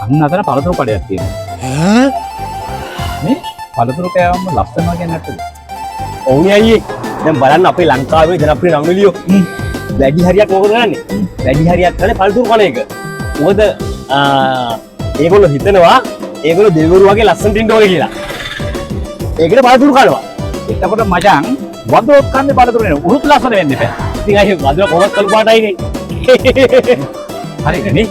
අන්න අතන පළතුරු කඩයක් තියෙනවා. මේ පළතුරු කෑවම ලස්සන වගේ නැත්තද? ඔවුනේ අයියේ. දැන් බලන්න අපේ ලංකාවේ ජනප්‍රිය නංගලියෝ. වැඩි හරියක් මොකද කරන්නේ? වැඩි හරියක් කරන්නේ පළතුරු කන එක. මොකද ඒගොල්ලෝ හිතනවා ඒගොල්ලෝ දෙවිවරු වගේ ලස්සනට ඉන්න ඕනේ කියලා. ඒකට පළතුරු කනවා. එතකොට මචං වඳුරොත් කන්නේ පළතුරු නේ. උරුත් ලස්සන වෙන්න එපා. ඉතින් අයියේ වඳුර කොහොමද කළු පාටයිනේ. හරි නේ.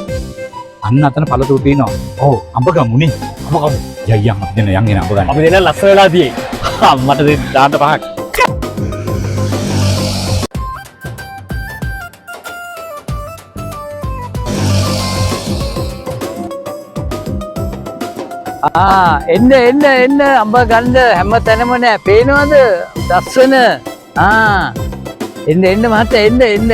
අන්න අතන පළතුරු තියෙනවා. ඔව් අඹ ගමුනේ. අඹ ගමු. යම් අපි දෙන්න යන් එන අඹ ගන්න. අපි දෙන්න ලස්සන වෙලා තියෙයි. මට දාන්න පහක්. එන්න අඹ ගන්න හැම තැනම නෑ පේනවද දස්සන එන්න මහත්තයා එන්න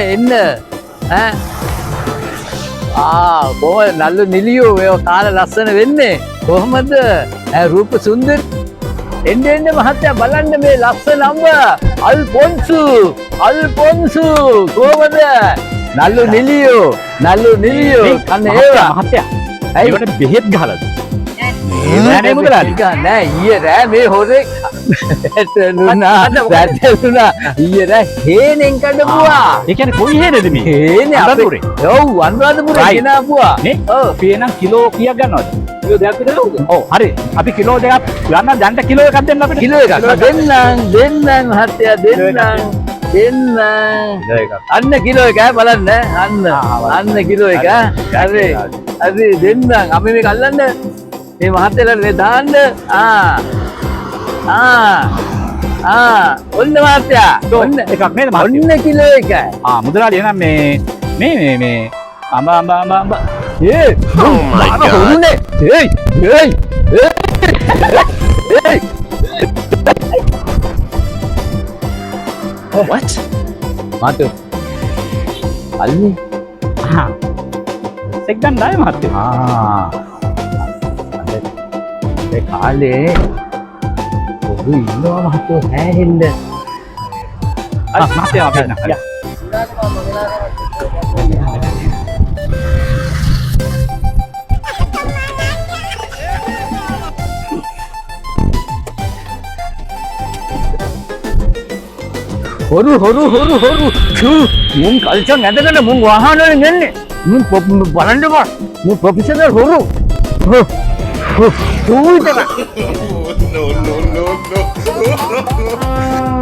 කොහොමද නල්ලු නිලියෝ ඔය කාල ලස්සන වෙන්නේ කොහොමද රූප සුන්දර එන්න මහත්තයා බලන්න මේ ලස්සන අඹ අල්පොන්සු කොහොමද නල්ලු නිලියෝ අන්න ඒවා මහත්තයා ඒවට බෙහෙත් ගහලාද? නෑ මුදලාලි නෑ ඊයේ රෑ මේ හොරෙක් වැටුණා ඊයේ රෑ හේනෙන් කඩපුවා. ඒ කියන්නේ කොයි හේනද මේ? හේනේ අනුරාධපුරේ. ඔව් අනුරාධපුරේ ගෙනාපුවා. නේ? ඔව්. පේනම් කිලෝ කීයක් ගන්නවද? කිලෝ 2ක් විතර නේද? ඔව් හරි. අපි කිලෝ 2ක් ගන්න දැන්ට කිලෝ එකක් දෙන්න අපිට. කිලෝ එකක් දෙන්නම් මහත්තයා දෙන්නම් අන්න කිලෝ එක බලන්න අන්න කිලෝ එක හරි දෙන්නම් අපි මේක අල්ලන්න මේ මහත්තයලට මේ දාන්න ඔන්න මහත්තයා ඔන්න එකක් නේද මහත්තයා? ඔන්න කිලෝ එක මුදලාලි එහෙනම් මේ අඹ Oh my god What? මාතු අල්ලි සෙක් ගන්න ආයේ මහත්තයා. ඒ කාලේ පොදු ඉන්නවා මහත්තයෝ හැහෙන්න මහත්තයා අපි එන්න. හොරු මුන් කල්චර් නැදගෙන මුන් වාහන වලින් එන්නේ මුන් බලන්නකෝ මුන් ප්‍රොෆෙෂනල් හොරු No.